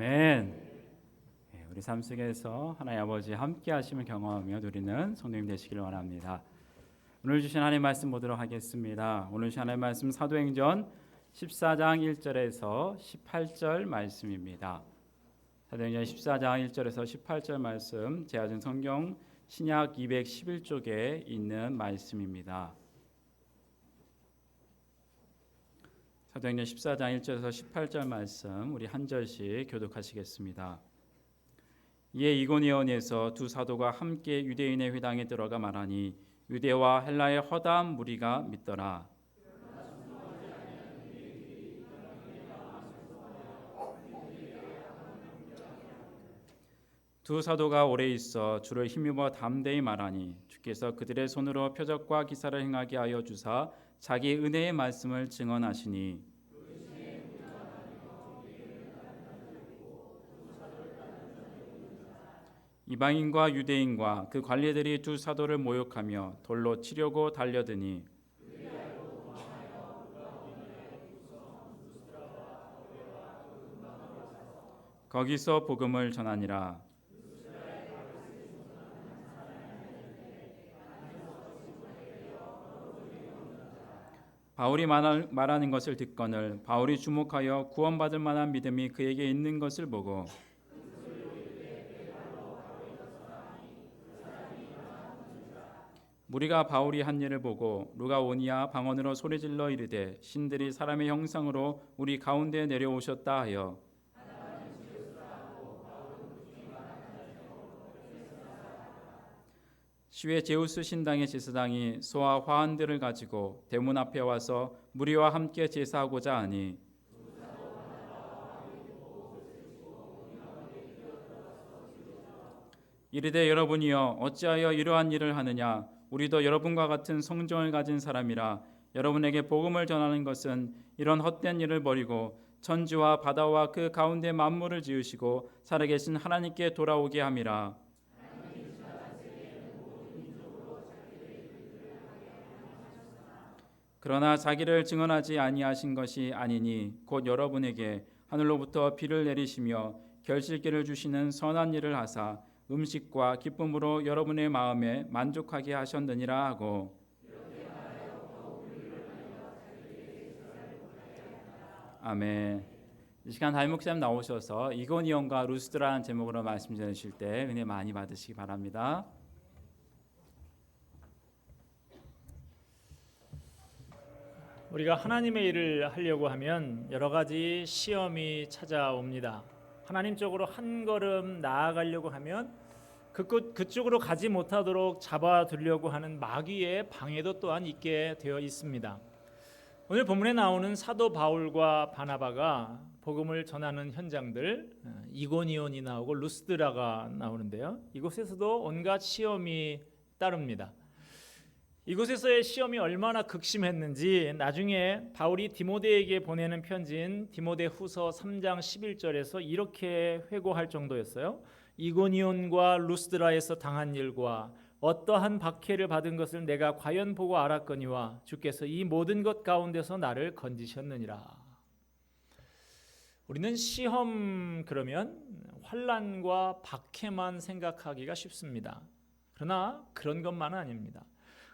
아멘. 우리 삶 속에서 하나님 아버지 함께 하심을 경험하며 누리는 성도님 되시기를 원합니다. 오늘 주신 하나님 말씀 보도록 하겠습니다. 오늘 주신 하나님 말씀 사도행전 14장 1절에서 18절 말씀입니다. 사도행전 14장 1절에서 18절 말씀 제아준 성경 신약 211쪽에 있는 말씀입니다. 사도행전 14장 1절에서 18절 말씀 우리 한 절씩 교독하시겠습니다. 이에 이고니온에서 두 사도가 함께 유대인의 회당에 들어가 말하니 유대와 헬라의 허다한 무리가 믿더라. 두 사도가 오래 있어 주를 힘입어 담대히 말하니 주께서 그들의 손으로 표적과 기사를 행하게 하여 주사 자기 은혜의 말씀을 증언하시니 이방인과 유대인과 그 관리들이 두 사도를 모욕하며 돌로 치려고 달려드니 거기서 복음을 전하니라. 바울이 말하는 것을 듣거늘 바울이 주목하여 구원받을 만한 믿음이 그에게 있는 것을 보고 무리가 바울이 한 일을 보고 누가 오니야 방언으로 소리질러 이르되 신들이 사람의 형상으로 우리 가운데 내려오셨다 하여 시외 제우스 신당의 제사장이 소와 화환들을 가지고 대문 앞에 와서 무리와 함께 제사하고자 하니 이르되 여러분이여 어찌하여 이러한 일을 하느냐 우리도 여러분과 같은 성정을 가진 사람이라 여러분에게 복음을 전하는 것은 이런 헛된 일을 버리고 천지와 바다와 그 가운데 만물을 지으시고 살아계신 하나님께 돌아오게 함이라. 그러나 자기를 증언하지 아니하신 것이 아니니 곧 여러분에게 하늘로부터 비를 내리시며 결실기를 주시는 선한 일을 하사 음식과 기쁨으로 여러분의 마음에 만족하게 하셨느니라 하고 아멘. 이 시간 담임 목사님 나오셔서 이고니온과 루스드라는 제목으로 말씀 전하실 때 은혜 많이 받으시기 바랍니다. 우리가 하나님의 일을 하려고 하면 여러 가지 시험이 찾아옵니다. 하나님 쪽으로 한 걸음 나아가려고 하면 그쪽으로 가지 못하도록 잡아두려고 하는 마귀의 방해도 또한 있게 되어 있습니다. 오늘 본문에 나오는 사도 바울과 바나바가 복음을 전하는 현장들, 이고니온이 나오고 루스드라가 나오는데요. 이곳에서도 온갖 시험이 따릅니다. 이곳에서의 시험이 얼마나 극심했는지 나중에 바울이 디모데에게 보내는 편지인 디모데후서 3장 11절에서 이렇게 회고할 정도였어요. 이고니온과 루스드라에서 당한 일과 어떠한 박해를 받은 것을 내가 과연 보고 알았거니와 주께서 이 모든 것 가운데서 나를 건지셨느니라. 우리는 시험 그러면 환난과 박해만 생각하기가 쉽습니다. 그러나 그런 것만은 아닙니다.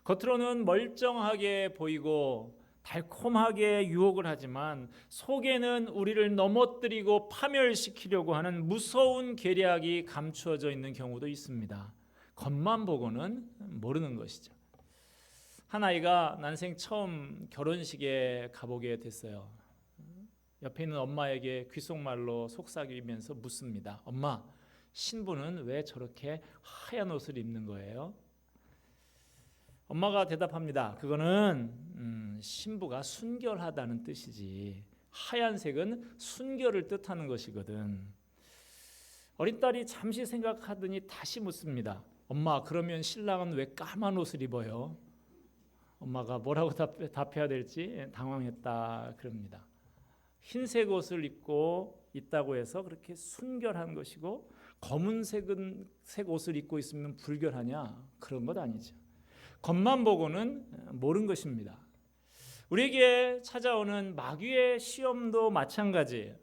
겉으로는 멀쩡하게 보이고 달콤하게 유혹을 하지만 속에는 우리를 넘어뜨리고 파멸시키려고 하는 무서운 계략이 감추어져 있는 경우도 있습니다. 겉만 보고는 모르는 것이죠. 한 아이가 난생 처음 결혼식에 가보게 됐어요. 옆에 있는 엄마에게 귓속말로 속삭이면서 묻습니다. 엄마, 신부는 왜 저렇게 하얀 옷을 입는 거예요? 엄마가 대답합니다. 그거는 신부가 순결하다는 뜻이지 하얀색은 순결을 뜻하는 것이거든. 어린 딸이 잠시 생각하더니 다시 묻습니다. 엄마, 그러면 신랑은 왜 까만 옷을 입어요? 엄마가 뭐라고 답해야 될지 당황했다 그럽니다. 흰색 옷을 입고 있다고 해서 그렇게 순결한 것이고 검은색 옷을 입고 있으면 불결하냐? 그런 것 아니죠. 겉만 보고는 모르는 것입니다. 우리에게 찾아오는 마귀의 시험도 마찬가지예요.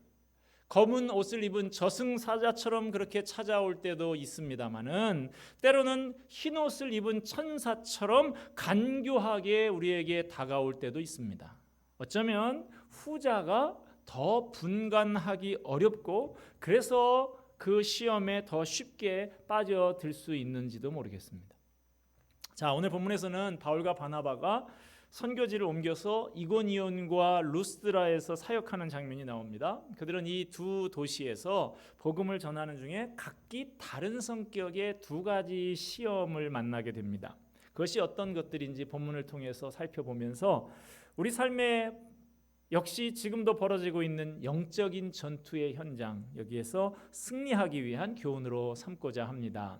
검은 옷을 입은 저승사자처럼 그렇게 찾아올 때도 있습니다마는 때로는 흰 옷을 입은 천사처럼 간교하게 우리에게 다가올 때도 있습니다. 어쩌면 후자가 더 분간하기 어렵고 그래서 그 시험에 더 쉽게 빠져들 수 있는지도 모르겠습니다. 자, 오늘 본문에서는 바울과 바나바가 선교지를 옮겨서 이고니온과 루스드라에서 사역하는 장면이 나옵니다. 그들은 이 두 도시에서 복음을 전하는 중에 각기 다른 성격의 두 가지 시험을 만나게 됩니다. 그것이 어떤 것들인지 본문을 통해서 살펴보면서 우리 삶에 역시 지금도 벌어지고 있는 영적인 전투의 현장, 여기에서 승리하기 위한 교훈으로 삼고자 합니다.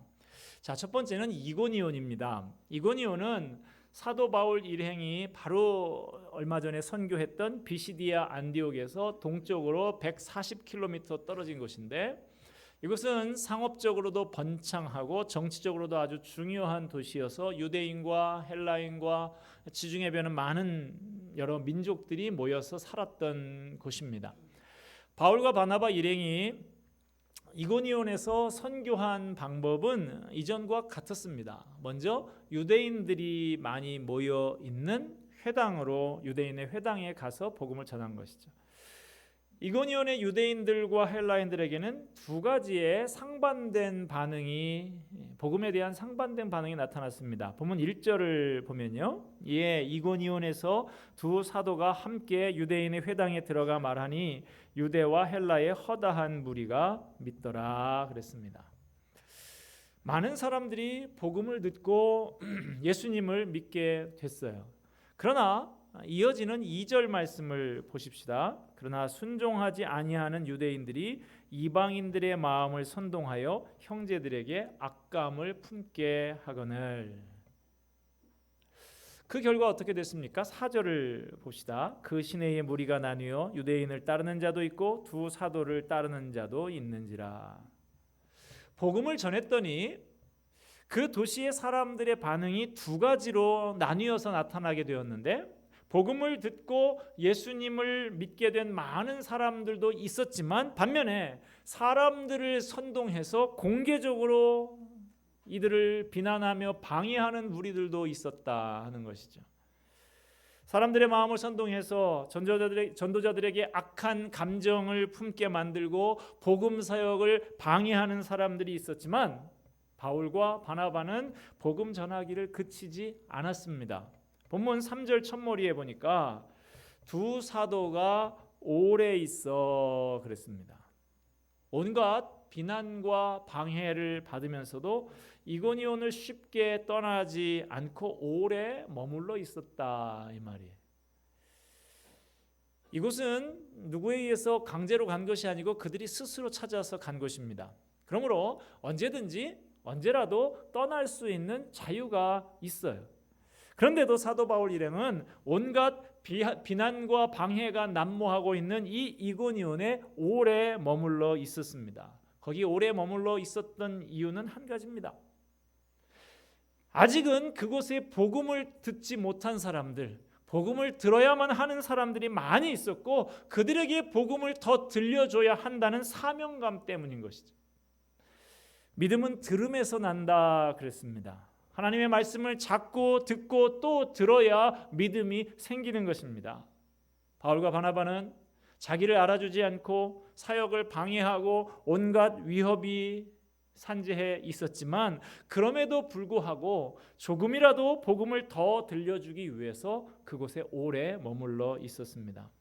자, 첫 번째는 이고니온입니다. 이고니온은 사도 바울 일행이 바로 얼마 전에 선교했던 비시디아 안디옥에서 동쪽으로 140km 떨어진 곳인데, 이것은 상업적으로도 번창하고 정치적으로도 아주 중요한 도시여서 유대인과 헬라인과 지중해 변은 많은 여러 민족들이 모여서 살았던 곳입니다. 바울과 바나바 일행이 이고니온에서 선교한 방법은 이전과 같았습니다. 먼저 유대인들이 많이 모여 있는 회당으로, 유대인의 회당에 가서 복음을 전한 것이죠. 이고니온의 유대인들과 헬라인들에게는 두 가지의 상반된 반응이, 복음에 대한 상반된 반응이 나타났습니다. 본문 1절을 보면요, 이에 이고니온에서 두 사도가 함께 유대인의 회당에 들어가 말하니 유대와 헬라의 허다한 무리가 믿더라 그랬습니다. 많은 사람들이 복음을 듣고 예수님을 믿게 됐어요. 그러나 이어지는 2절 말씀을 보십시다. 그러나 순종하지 아니하는 유대인들이 이방인들의 마음을 선동하여 형제들에게 악감을 품게 하거늘. 그 결과 어떻게 됐습니까? 4절을 봅시다. 그 시내의 무리가 나뉘어 유대인을 따르는 자도 있고 두 사도를 따르는 자도 있는지라. 복음을 전했더니 그 도시의 사람들의 반응이 두 가지로 나뉘어서 나타나게 되었는데, 복음을 듣고 예수님을 믿게 된 많은 사람들도 있었지만 반면에 사람들을 선동해서 공개적으로 이들을 비난하며 방해하는 무리들도 있었다 하는 것이죠. 사람들의 마음을 선동해서 전도자들에게 악한 감정을 품게 만들고 복음 사역을 방해하는 사람들이 있었지만 바울과 바나바는 복음 전하기를 그치지 않았습니다. 본문 3절 첫머리에 보니까 두 사도가 오래 있어 그랬습니다. 온갖 비난과 방해를 받으면서도 이고니온을 쉽게 떠나지 않고 오래 머물러 있었다 이 말이에요. 이곳은 누구에 의해서 강제로 간 것이 아니고 그들이 스스로 찾아서 간 것입니다. 그러므로 언제든지 언제라도 떠날 수 있는 자유가 있어요. 그런데도 사도 바울 일행은 온갖 비난과 방해가 난무하고 있는 이 이고니온에 오래 머물러 있었습니다. 거기 오래 머물러 있었던 이유는 한 가지입니다. 아직은 그곳에 복음을 듣지 못한 사람들, 복음을 들어야만 하는 사람들이 많이 있었고 그들에게 복음을 더 들려줘야 한다는 사명감 때문인 것이죠. 믿음은 들음에서 난다 그랬습니다. 하나님의 말씀을 자꾸 듣고 또 들어야 믿음이 생기는 것입니다. 바울과 바나바는 자기를 알아주지 않고 사역을 방해하고 온갖 위협이 산재해 있었지만 그럼에도 불구하고 조금이라도 복음을 더 들려주기 위해서 그곳에 오래 머물러 있었습니다.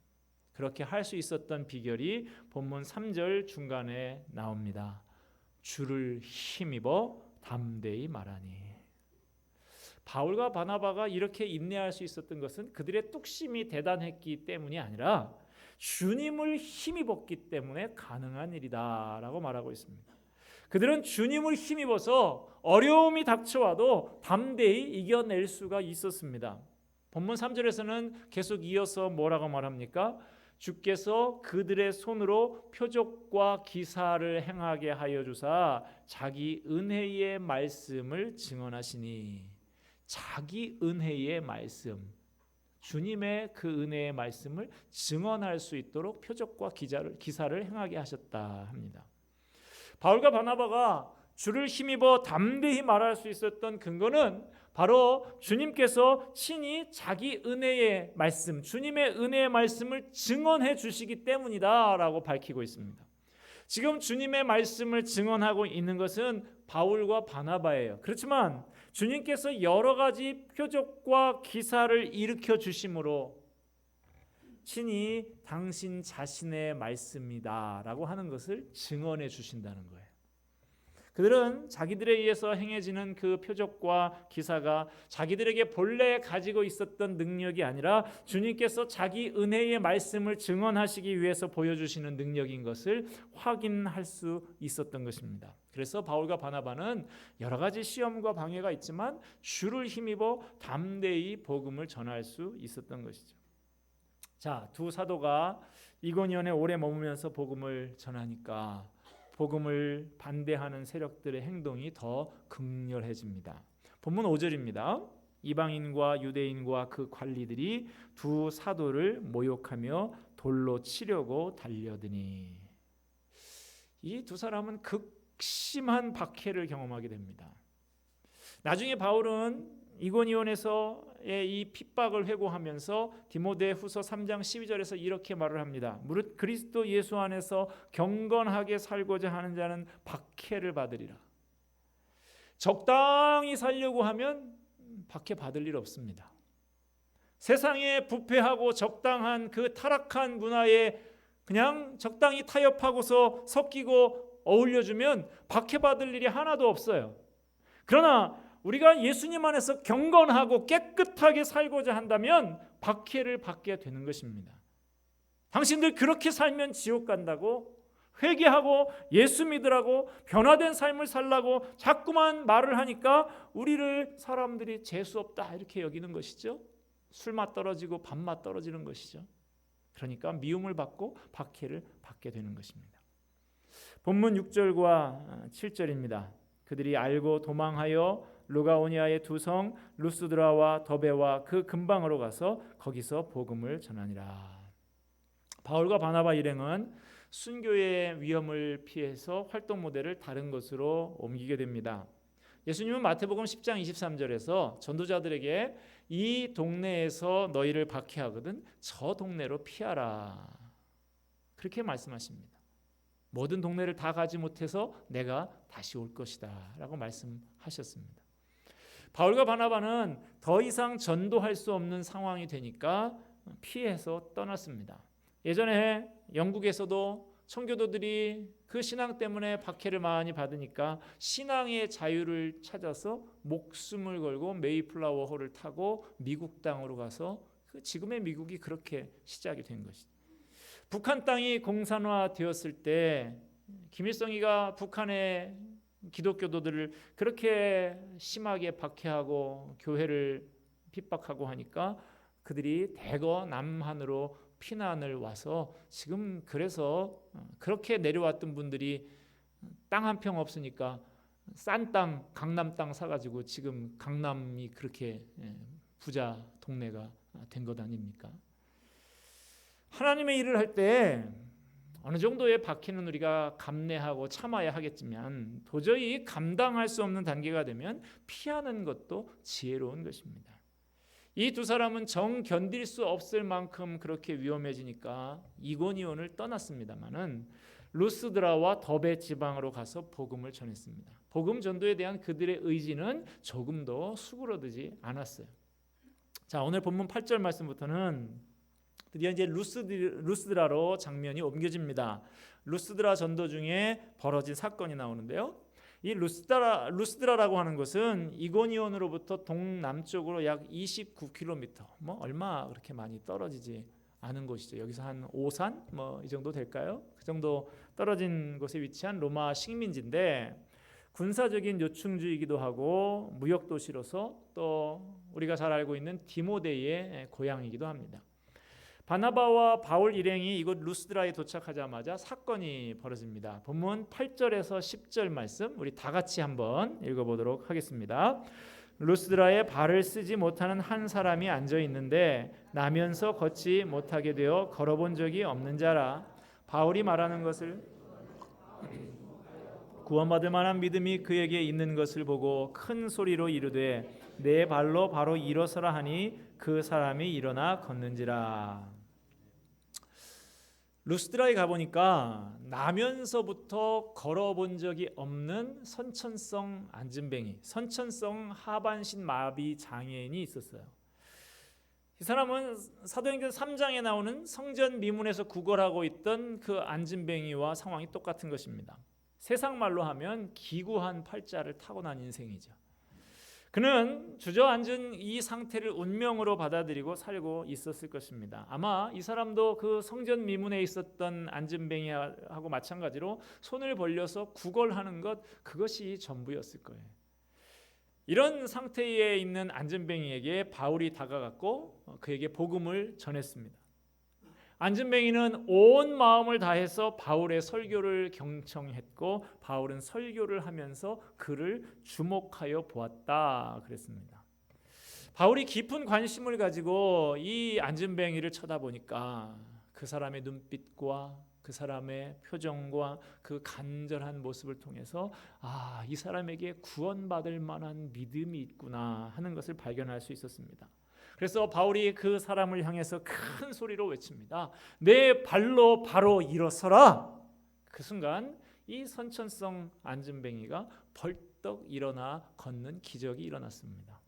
그렇게 할 수 있었던 비결이 본문 3절 중간에 나옵니다. 주를 힘입어 담대히 말하니. 바울과 바나바가 이렇게 인내할 수 있었던 것은 그들의 뚝심이 대단했기 때문이 아니라 주님을 힘입었기 때문에 가능한 일이다라고 말하고 있습니다. 그들은 주님을 힘입어서 어려움이 닥쳐와도 담대히 이겨낼 수가 있었습니다. 본문 3절에서는 계속 이어서 뭐라고 말합니까? 주께서 그들의 손으로 표적과 기사를 행하게 하여 주사 자기 은혜의 말씀을 증언하시니. 자기 은혜의 말씀, 주님의 그 은혜의 말씀을 증언할 수 있도록 표적과 기사를 행하게 하셨다 합니다. 바울과 바나바가 주를 힘입어 담대히 말할 수 있었던 근거는 바로 주님께서 친히 자기 은혜의 말씀, 주님의 은혜의 말씀을 증언해 주시기 때문이다라고 밝히고 있습니다. 지금 주님의 말씀을 증언하고 있는 것은 바울과 바나바예요. 그렇지만 주님께서 여러 가지 표적과 기사를 일으켜 주심으로 친히 당신 자신의 말씀이다라고 하는 것을 증언해 주신다는 거예요. 그들은 자기들에 의해서 행해지는 그 표적과 기사가 자기들에게 본래 가지고 있었던 능력이 아니라 주님께서 자기 은혜의 말씀을 증언하시기 위해서 보여주시는 능력인 것을 확인할 수 있었던 것입니다. 그래서 바울과 바나바는 여러 가지 시험과 방해가 있지만 주를 힘입어 담대히 복음을 전할 수 있었던 것이죠. 자, 두 사도가 이고니온에 오래 머무면서 복음을 전하니까 복음을 반대하는 세력들의 행동이 더 극렬해집니다. 본문 5절입니다. 이방인과 유대인과 그 관리들이 두 사도를 모욕하며 돌로 치려고 달려드니. 이 두 사람은 극심한 박해를 경험하게 됩니다. 나중에 바울은 이고니온에서의 이 핍박을 회고하면서 디모데후서 3장 12절에서 이렇게 말을 합니다. 무릇 그리스도 예수 안에서 경건하게 살고자 하는 자는 박해를 받으리라. 적당히 살려고 하면 박해 받을 일 없습니다. 세상에 부패하고 적당한 그 타락한 문화에 그냥 적당히 타협하고서 섞이고 어울려주면 박해 받을 일이 하나도 없어요. 그러나 우리가 예수님 안에서 경건하고 깨끗하게 살고자 한다면 박해를 받게 되는 것입니다. 당신들 그렇게 살면 지옥 간다고 회개하고 예수 믿으라고 변화된 삶을 살라고 자꾸만 말을 하니까 우리를 사람들이 재수없다 이렇게 여기는 것이죠. 술맛 떨어지고 밥맛 떨어지는 것이죠. 그러니까 미움을 받고 박해를 받게 되는 것입니다. 본문 6절과 7절입니다. 그들이 알고 도망하여 루가오니아의 두 성 루스드라와 더베와 그 근방으로 가서 거기서 복음을 전하니라. 바울과 바나바 일행은 순교의 위험을 피해서 활동 모델을 다른 곳으로 옮기게 됩니다. 예수님은 마태복음 10장 23절에서 전도자들에게 이 동네에서 너희를 박해하거든 저 동네로 피하라 그렇게 말씀하십니다. 모든 동네를 다 가지 못해서 내가 다시 올 것이다 라고 말씀하셨습니다. 바울과 바나바는 더 이상 전도할 수 없는 상황이 되니까 피해서 떠났습니다. 예전에 영국에서도 청교도들이 그 신앙 때문에 박해를 많이 받으니까 신앙의 자유를 찾아서 목숨을 걸고 메이플라워호를 타고 미국 땅으로 가서 지금의 미국이 그렇게 시작이 된 것이죠. 북한 땅이 공산화되었을 때 김일성이가 북한의 기독교도들을 그렇게 심하게 박해하고 교회를 핍박하고 하니까 그들이 대거 남한으로 피난을 와서 지금 그래서 그렇게 내려왔던 분들이 땅 한 평 없으니까 싼 땅 강남 땅 사가지고 지금 강남이 그렇게 부자 동네가 된 것 아닙니까? 하나님의 일을 할 때 어느 정도의 박해는 우리가 감내하고 참아야 하겠지만 도저히 감당할 수 없는 단계가 되면 피하는 것도 지혜로운 것입니다. 이 두 사람은 정 견딜 수 없을 만큼 그렇게 위험해지니까 이고니온을 떠났습니다마는 루스드라와 더베 지방으로 가서 복음을 전했습니다. 복음 전도에 대한 그들의 의지는 조금도 수그러들지 않았어요. 자, 오늘 본문 8절 말씀부터는 드디어 이제 루스드라로 장면이 옮겨집니다. 루스드라 전도 중에 벌어진 사건이 나오는데요. 이 루스드라라고 하는 것은 이고니온으로부터 동남쪽으로 약 29km, 뭐 얼마 그렇게 많이 떨어지지 않은 곳이죠. 여기서 한 오산 뭐 이 정도 될까요? 그 정도 떨어진 곳에 위치한 로마 식민지인데 군사적인 요충지이기도 하고 무역 도시로서 또 우리가 잘 알고 있는 디모데의 고향이기도 합니다. 바나바와 바울 일행이 이곳 루스드라에 도착하자마자 사건이 벌어집니다. 본문 8절에서 10절 말씀 우리 다 같이 한번 읽어보도록 하겠습니다. 루스드라에 발을 쓰지 못하는 한 사람이 앉아 있는데 나면서 걷지 못하게 되어 걸어본 적이 없는 자라. 바울이 말하는 것을 구원받을 만한 믿음이 그에게 있는 것을 보고 큰 소리로 이르되 내 발로 바로 일어서라 하니 그 사람이 일어나 걷는지라. 루스드라에 가보니까 나면서부터 걸어본 적이 없는 선천성 안진뱅이, 선천성 하반신 마비 장애인이 있었어요. 이 사람은 사도행전 3장에 나오는 성전 미문에서 구걸하고 있던 그 안진뱅이와 상황이 똑같은 것입니다. 세상 말로 하면 기구한 팔자를 타고난 인생이죠. 그는 주저앉은 이 상태를 운명으로 받아들이고 살고 있었을 것입니다. 아마 이 사람도 그 성전 미문에 있었던 안진뱅이하고 마찬가지로 손을 벌려서 구걸하는 것, 그것이 전부였을 거예요. 이런 상태에 있는 안진뱅이에게 바울이 다가갔고 그에게 복음을 전했습니다. 안진뱅이는 온 마음을 다해서 바울의 설교를 경청했고 바울은 설교를 하면서 그를 주목하여 보았다 그랬습니다. 바울이 깊은 관심을 가지고 이 안진뱅이를 쳐다보니까 그 사람의 눈빛과 그 사람의 표정과 그 간절한 모습을 통해서 이 사람에게 구원받을 만한 믿음이 있구나 하는 것을 발견할 수 있었습니다. 그래서 바울이 그 사람을 향해서 큰 소리로 외칩니다. 내 발로 바로 일어서라. 그 순간 이 선천성 안진뱅이가 벌떡 일어나 걷는 기적이 일어났습니다.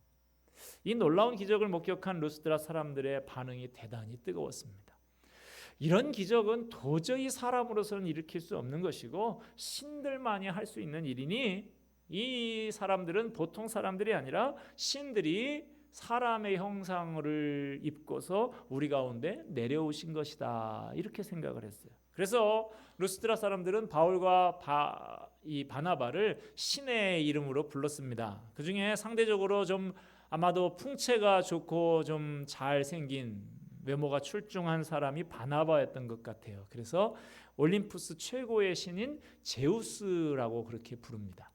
이 놀라운 기적을 목격한 루스드라 사람들의 반응이 대단히 뜨거웠습니다. 이런 기적은 도저히 사람으로서는 일으킬 수 없는 것이고 신들만이 할 수 있는 일이니 이 사람들은 보통 사람들이 아니라 신들이 사람의 형상을 입고서 우리 가운데 내려오신 것이다 이렇게 생각을 했어요. 그래서 루스드라 사람들은 바울과 바나바를 신의 이름으로 불렀습니다. 그 중에 상대적으로 좀 아마도 풍채가 좋고 좀 잘생긴 외모가 출중한 사람이 바나바였던 것 같아요. 그래서 올림푸스 최고의 신인 제우스라고 그렇게 부릅니다.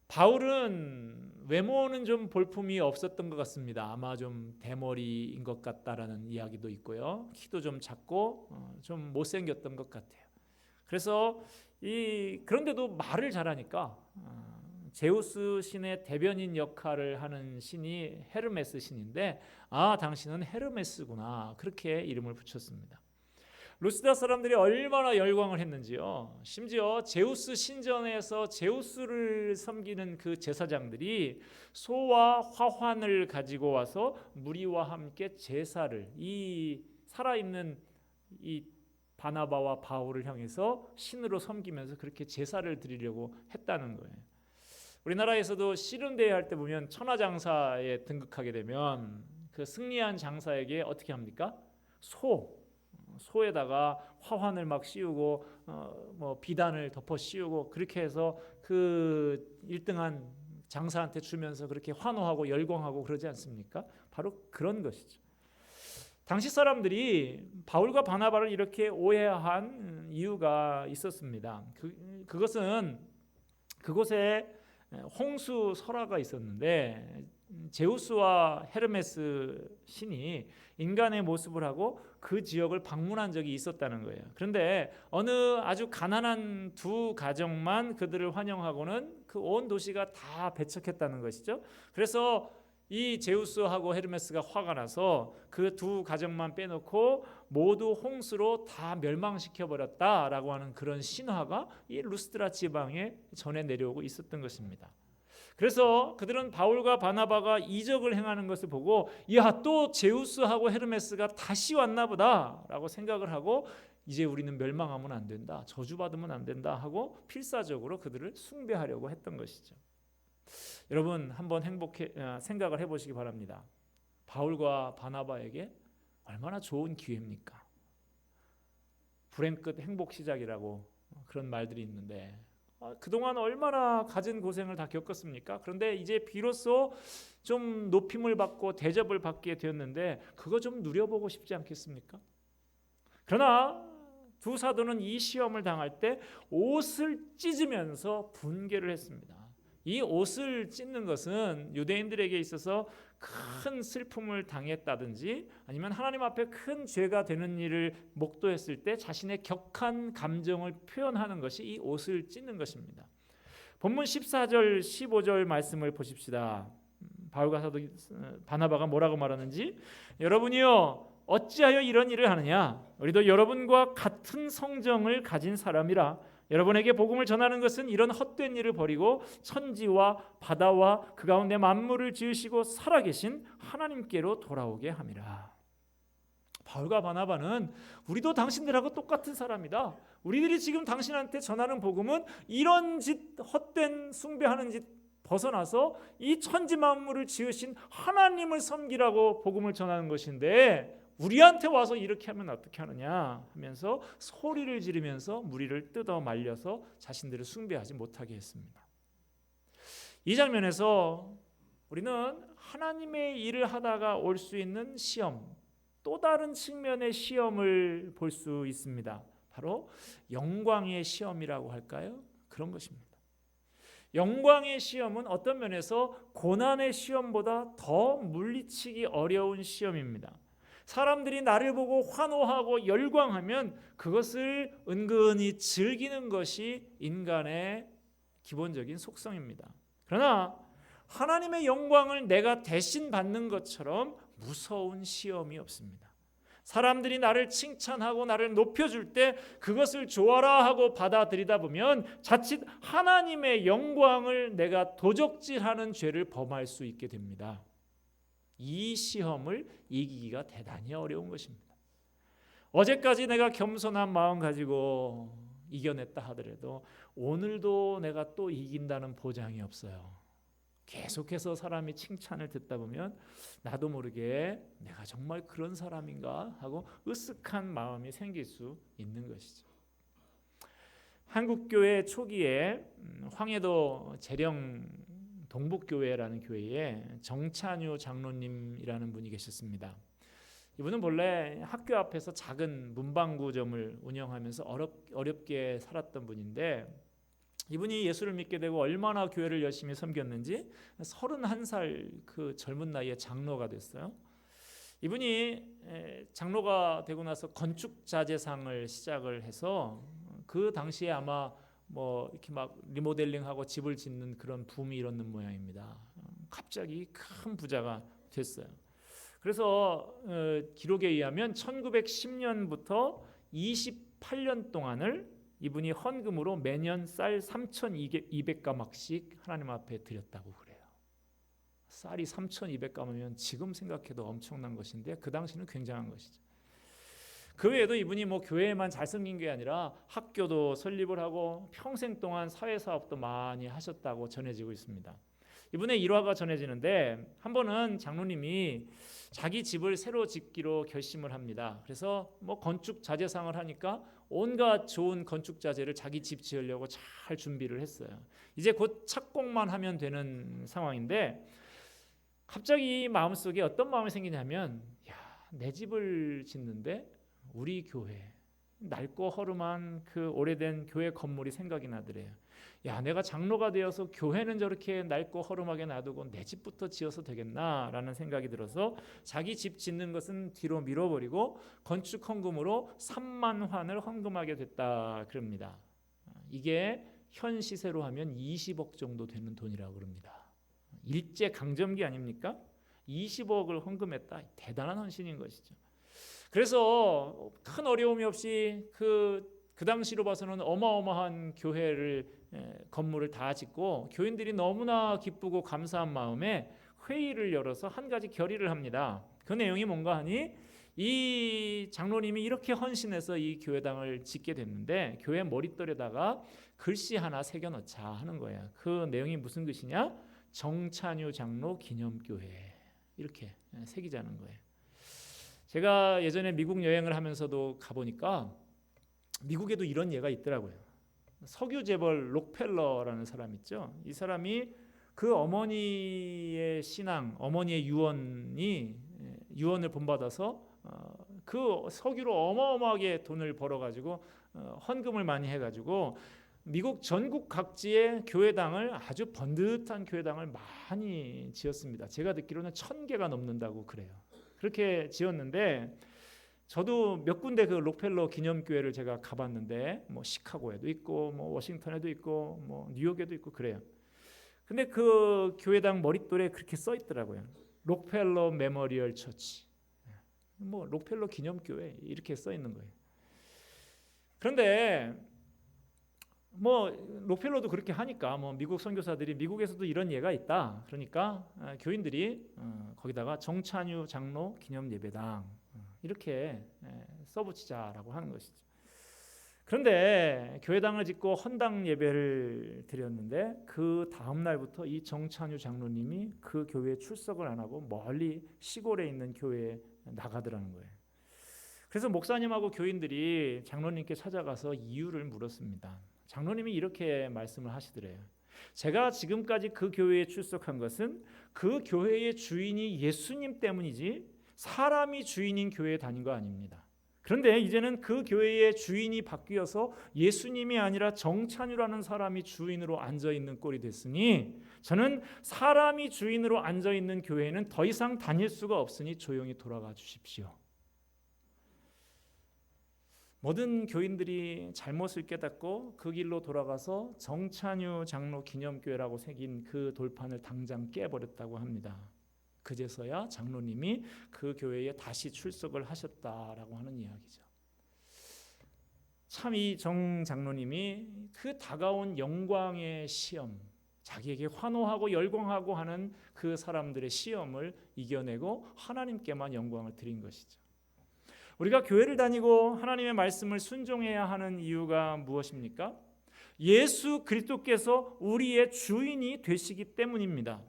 바울은 외모는 좀 볼품이 없었던 것 같습니다. 아마 좀 대머리인 것 같다라는 이야기도 있고요. 키도 좀 작고 좀 못생겼던 것 같아요. 그래서 그런데도 말을 잘하니까 제우스 신의 대변인 역할을 하는 신이 헤르메스 신인데 당신은 헤르메스구나 그렇게 이름을 붙였습니다. 루스드라 사람들이 얼마나 열광을 했는지요. 심지어 제우스 신전에서 제우스를 섬기는 그 제사장들이 소와 화환을 가지고 와서 무리와 함께 제사를 이 살아있는 이 바나바와 바울을 향해서 신으로 섬기면서 그렇게 제사를 드리려고 했다는 거예요. 우리나라에서도 씨름대회 할 때 보면 천하장사에 등극하게 되면 그 승리한 장사에게 어떻게 합니까? 소에다가 화환을 막 씌우고 뭐 비단을 덮어 씌우고 그렇게 해서 그 1등한 장사한테 주면서 그렇게 환호하고 열광하고 그러지 않습니까? 바로 그런 것이죠. 당시 사람들이 바울과 바나바를 이렇게 오해한 이유가 있었습니다. 그것은 그곳에 홍수 설화가 있었는데 제우스와 헤르메스 신이 인간의 모습을 하고 그 지역을 방문한 적이 있었다는 거예요. 그런데 어느 아주 가난한 두 가정만 그들을 환영하고는 그 온 도시가 다 배척했다는 것이죠. 그래서 이 제우스하고 헤르메스가 화가 나서 그 두 가정만 빼놓고 모두 홍수로 다 멸망시켜 버렸다라고 하는 그런 신화가 이 루스드라 지방에 전해 내려오고 있었던 것입니다. 그래서 그들은 바울과 바나바가 이적을 행하는 것을 보고 또 제우스하고 헤르메스가 다시 왔나 보다라고 생각을 하고 이제 우리는 멸망하면 안 된다, 저주받으면 안 된다 하고 필사적으로 그들을 숭배하려고 했던 것이죠. 여러분 한번 생각을 해보시기 바랍니다. 바울과 바나바에게 얼마나 좋은 기회입니까? 불행 끝 행복 시작이라고 그런 말들이 있는데 그동안 얼마나 갖은 고생을 다 겪었습니까? 그런데 이제 비로소 좀 높임을 받고 대접을 받게 되었는데 그거 좀 누려보고 싶지 않겠습니까? 그러나 두 사도는 이 시험을 당할 때 옷을 찢으면서 분개를 했습니다. 이 옷을 찢는 것은 유대인들에게 있어서 큰 슬픔을 당했다든지 아니면 하나님 앞에 큰 죄가 되는 일을 목도했을 때 자신의 격한 감정을 표현하는 것이 이 옷을 찢는 것입니다. 본문 14절 15절 말씀을 보십시다. 바울과 사도 바나바가 뭐라고 말하는지, 여러분이요 어찌하여 이런 일을 하느냐, 우리도 여러분과 같은 성정을 가진 사람이라. 여러분에게 복음을 전하는 것은 이런 헛된 일을 버리고 천지와 바다와 그 가운데 만물을 지으시고 살아계신 하나님께로 돌아오게 함이라. 바울과 바나바는 우리도 당신들하고 똑같은 사람이다. 우리들이 지금 당신한테 전하는 복음은 이런 짓, 헛된 숭배하는 짓 벗어나서 이 천지 만물을 지으신 하나님을 섬기라고 복음을 전하는 것인데, 우리한테 와서 이렇게 하면 어떻게 하느냐 하면서 소리를 지르면서 무리를 뜯어 말려서 자신들을 숭배하지 못하게 했습니다. 이 장면에서 우리는 하나님의 일을 하다가 올 수 있는 시험, 또 다른 측면의 시험을 볼 수 있습니다. 바로 영광의 시험이라고 할까요? 그런 것입니다. 영광의 시험은 어떤 면에서 고난의 시험보다 더 물리치기 어려운 시험입니다. 사람들이 나를 보고 환호하고 열광하면 그것을 은근히 즐기는 것이 인간의 기본적인 속성입니다. 그러나 하나님의 영광을 내가 대신 받는 것처럼 무서운 시험이 없습니다. 사람들이 나를 칭찬하고 나를 높여줄 때 그것을 좋아라 하고 받아들이다 보면 자칫 하나님의 영광을 내가 도적질하는 죄를 범할 수 있게 됩니다. 이 시험을 이기기가 대단히 어려운 것입니다. 어제까지 내가 겸손한 마음 가지고 이겨냈다 하더라도 오늘도 내가 또 이긴다는 보장이 없어요. 계속해서 사람이 칭찬을 듣다 보면 나도 모르게 내가 정말 그런 사람인가 하고 으쓱한 마음이 생길 수 있는 것이죠. 한국교회 초기에 황해도 재령 동북교회라는 교회에 정찬유 장로님이라는 분이 계셨습니다. 이분은 본래 학교 앞에서 작은 문방구점을 운영하면서 어렵게 살았던 분인데, 이분이 예수를 믿게 되고 얼마나 교회를 열심히 섬겼는지 31살 그 젊은 나이에 장로가 됐어요. 이분이 장로가 되고 나서 건축자재상을 시작을 해서 그 당시에 아마 뭐 이렇게 막 리모델링하고 집을 짓는 그런 붐이 일어난 모양입니다. 갑자기 큰 부자가 됐어요. 그래서 기록에 의하면 1910년부터 28년 동안을 이분이 헌금으로 매년 쌀 3,200가막씩 하나님 앞에 드렸다고 그래요. 쌀이 3,200가마면 지금 생각해도 엄청난 것인데 그 당시는 굉장한 것이죠. 그 외에도 이분이 뭐 교회에만 잘 섬긴 게 아니라 학교도 설립을 하고 평생 동안 사회사업도 많이 하셨다고 전해지고 있습니다. 이분의 일화가 전해지는데, 한 번은 장로님이 자기 집을 새로 짓기로 결심을 합니다. 그래서 뭐 건축 자재상을 하니까 온갖 좋은 건축 자재를 자기 집 지으려고 잘 준비를 했어요. 이제 곧 착공만 하면 되는 상황인데 갑자기 마음속에 어떤 마음이 생기냐면, 내 집을 짓는데 우리 교회 낡고 허름한 그 오래된 교회 건물이 생각이 나더래요. 내가 장로가 되어서 교회는 저렇게 낡고 허름하게 놔두고 내 집부터 지어서 되겠나라는 생각이 들어서 자기 집 짓는 것은 뒤로 밀어버리고 건축 헌금으로 3만 환을 헌금하게 됐다 그럽니다. 이게 현 시세로 하면 20억 정도 되는 돈이라고 그럽니다. 일제 강점기 아닙니까? 20억을 헌금했다. 대단한 헌신인 것이죠. 그래서 큰 어려움이 없이 그 당시로 봐서는 어마어마한 교회를 건물을 다 짓고 교인들이 너무나 기쁘고 감사한 마음에 회의를 열어서 한 가지 결의를 합니다. 그 내용이 뭔가 하니, 이 장로님이 이렇게 헌신해서 이 교회당을 짓게 됐는데 교회 머릿돌에다가 글씨 하나 새겨넣자 하는 거예요. 그 내용이 무슨 글씨냐? 정찬유 장로 기념교회, 이렇게 새기자는 거예요. 제가 예전에 미국 여행을 하면서도 가보니까 미국에도 이런 예가 있더라고요. 석유 재벌 록펠러라는 사람 있죠. 이 사람이 그 어머니의 신앙, 어머니의 유언을 본받아서 그 석유로 어마어마하게 돈을 벌어가지고 헌금을 많이 해가지고 미국 전국 각지의 교회당을 아주 번듯한 교회당을 많이 지었습니다. 제가 듣기로는 1000개가 넘는다고 그래요. 그렇게 지었는데 저도 몇 군데 그 록펠러 기념교회를 제가 가봤는데 뭐 시카고에도 있고 뭐 워싱턴에도 있고 뭐 뉴욕에도 있고 그래요. 근데 그 교회당 머릿돌에 그렇게 써 있더라고요. 록펠러 메모리얼 처치, 뭐 록펠러 기념교회 이렇게 써 있는 거예요. 그런데 뭐 록펠러도 그렇게 하니까 뭐 미국 선교사들이 미국에서도 이런 예가 있다. 그러니까 교인들이 거기다가 정찬유 장로 기념 예배당 이렇게 써붙이자라고 하는 것이죠. 그런데 교회당을 짓고 헌당 예배를 드렸는데 그 다음 날부터 이 정찬유 장로님이 그 교회에 출석을 안 하고 멀리 시골에 있는 교회에 나가더라는 거예요. 그래서 목사님하고 교인들이 장로님께 찾아가서 이유를 물었습니다. 장로님이 이렇게 말씀을 하시더래요. 제가 지금까지 그 교회에 출석한 것은 그 교회의 주인이 예수님 때문이지 사람이 주인인 교회에 다닌 거 아닙니다. 그런데 이제는 그 교회의 주인이 바뀌어서 예수님이 아니라 정찬유라는 사람이 주인으로 앉아있는 꼴이 됐으니 저는 사람이 주인으로 앉아있는 교회에는 더 이상 다닐 수가 없으니 조용히 돌아가 주십시오. 모든 교인들이 잘못을 깨닫고 그 길로 돌아가서 정찬유 장로 기념교회라고 새긴 그 돌판을 당장 깨버렸다고 합니다. 그제서야 장로님이 그 교회에 다시 출석을 하셨다라고 하는 이야기죠. 참 이 정 장로님이 그 다가온 영광의 시험, 자기에게 환호하고 열광하고 하는 그 사람들의 시험을 이겨내고 하나님께만 영광을 드린 것이죠. 우리가 교회를 다니고 하나님의 말씀을 순종해야 하는 이유가 무엇입니까? 예수 그리스도께서 우리의 주인이 되시기 때문입니다.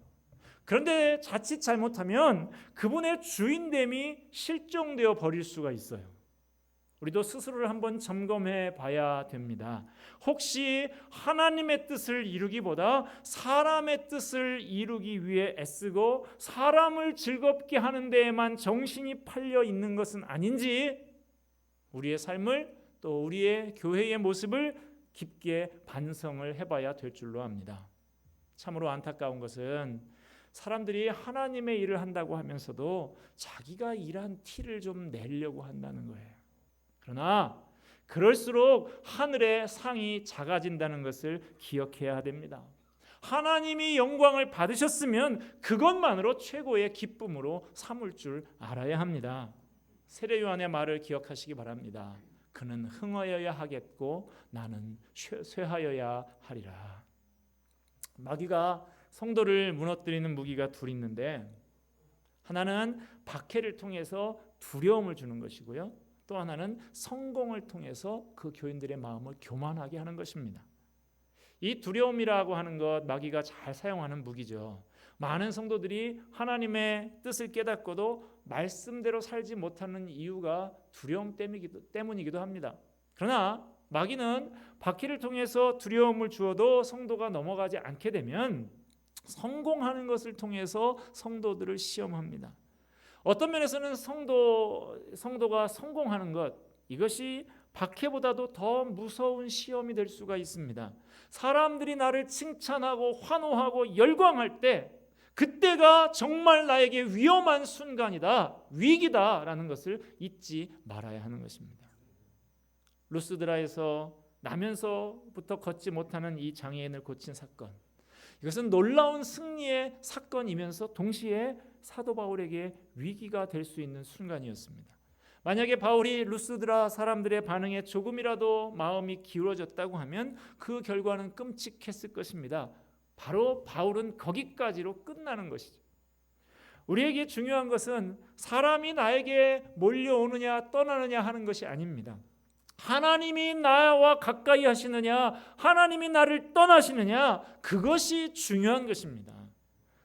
그런데 자칫 잘못하면 그분의 주인됨이 실종되어 버릴 수가 있어요. 우리도 스스로를 한번 점검해 봐야 됩니다. 혹시 하나님의 뜻을 이루기보다 사람의 뜻을 이루기 위해 애쓰고 사람을 즐겁게 하는 데에만 정신이 팔려 있는 것은 아닌지 우리의 삶을 또 우리의 교회의 모습을 깊게 반성을 해봐야 될 줄로 압니다. 참으로 안타까운 것은 사람들이 하나님의 일을 한다고 하면서도 자기가 일한 티를 좀 내려고 한다는 거예요. 그러나 그럴수록 하늘의 상이 작아진다는 것을 기억해야 됩니다. 하나님이 영광을 받으셨으면 그것만으로 최고의 기쁨으로 삼을 줄 알아야 합니다. 세례 요한의 말을 기억하시기 바랍니다. 그는 흥하여야 하겠고 나는 쇠하여야 하리라. 마귀가 성도를 무너뜨리는 무기가 둘 있는데 하나는 박해를 통해서 두려움을 주는 것이고요. 또 하나는 성공을 통해서 그 교인들의 마음을 교만하게 하는 것입니다. 이 두려움이라고 하는 것 마귀가 잘 사용하는 무기죠. 많은 성도들이 하나님의 뜻을 깨닫고도 말씀대로 살지 못하는 이유가 두려움 때문이기도 합니다. 그러나 마귀는 박해를 통해서 두려움을 주어도 성도가 넘어가지 않게 되면 성공하는 것을 통해서 성도들을 시험합니다. 어떤 면에서는 성도가 성공하는 것, 이것이 박해보다도 더 무서운 시험이 될 수가 있습니다. 사람들이 나를 칭찬하고 환호하고 열광할 때 그때가 정말 나에게 위험한 순간이다, 위기다라는 것을 잊지 말아야 하는 것입니다. 루스드라에서 나면서부터 걷지 못하는 이 장애인을 고친 사건, 이것은 놀라운 승리의 사건이면서 동시에 사도 바울에게 위기가 될 수 있는 순간이었습니다. 만약에 바울이 루스드라 사람들의 반응에 조금이라도 마음이 기울어졌다고 하면 그 결과는 끔찍했을 것입니다. 바로 바울은 거기까지로 끝나는 것이죠. 우리에게 중요한 것은 사람이 나에게 몰려오느냐 떠나느냐 하는 것이 아닙니다. 하나님이 나와 가까이 하시느냐 하나님이 나를 떠나시느냐 그것이 중요한 것입니다.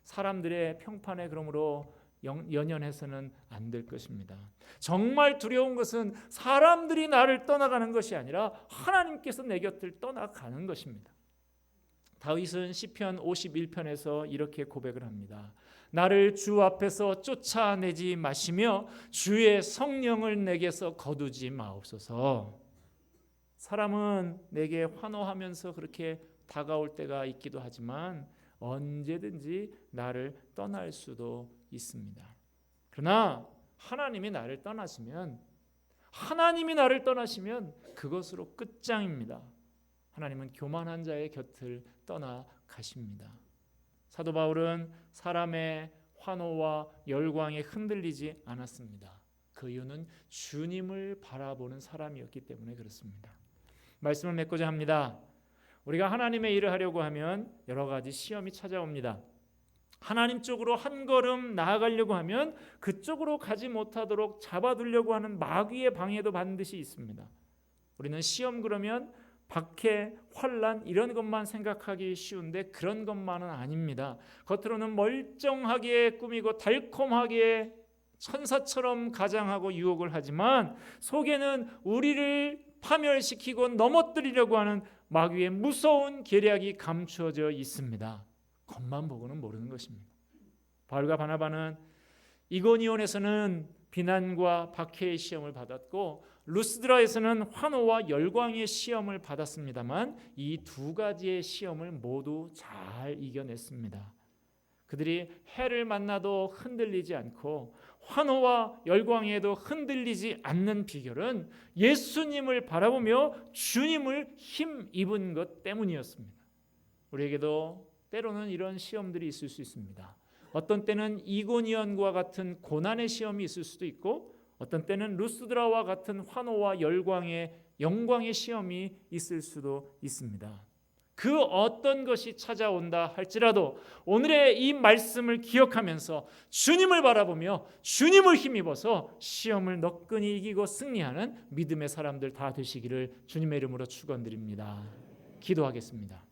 사람들의 평판에 그러므로 연연해서는 안 될 것입니다. 정말 두려운 것은 사람들이 나를 떠나가는 것이 아니라 하나님께서 내 곁을 떠나가는 것입니다. 다윗은 시편 51편에서 이렇게 고백을 합니다. 나를 주 앞에서 쫓아내지 마시며 주의 성령을 내게서 거두지 마옵소서. 사람은 내게 환호하면서 그렇게 다가올 때가 있기도 하지만 언제든지 나를 떠날 수도 있습니다. 그러나 하나님이 나를 떠나시면 그것으로 끝장입니다. 하나님은 교만한 자의 곁을 떠나 가십니다. 사도 바울은 사람의 환호와 열광에 흔들리지 않았습니다. 그 이유는 주님을 바라보는 사람이었기 때문에 그렇습니다. 말씀을 맺고자 합니다. 우리가 하나님의 일을 하려고 하면 여러 가지 시험이 찾아옵니다. 하나님 쪽으로 한 걸음 나아가려고 하면 그쪽으로 가지 못하도록 잡아두려고 하는 마귀의 방해도 반드시 있습니다. 우리는 시험 그러면 박해, 환난 이런 것만 생각하기 쉬운데 그런 것만은 아닙니다. 겉으로는 멀쩡하게 꾸미고 달콤하게 천사처럼 가장하고 유혹을 하지만 속에는 우리를 파멸시키고 넘어뜨리려고 하는 마귀의 무서운 계략이 감추어져 있습니다. 겉만 보고는 모르는 것입니다. 바울과 바나바는 이고니온에서는 비난과 박해의 시험을 받았고 루스드라에서는 환호와 열광의 시험을 받았습니다만 이 두 가지의 시험을 모두 잘 이겨냈습니다. 그들이 해를 만나도 흔들리지 않고 환호와 열광에도 흔들리지 않는 비결은 예수님을 바라보며 주님을 힘입은 것 때문이었습니다. 우리에게도 때로는 이런 시험들이 있을 수 있습니다. 어떤 때는 이고니온과 같은 고난의 시험이 있을 수도 있고 어떤 때는 루스드라와 같은 환호와 열광의 영광의 시험이 있을 수도 있습니다. 그 어떤 것이 찾아온다 할지라도 오늘의 이 말씀을 기억하면서 주님을 바라보며 주님을 힘입어서 시험을 너끈히 이기고 승리하는 믿음의 사람들 다 되시기를 주님의 이름으로 축원드립니다. 기도하겠습니다.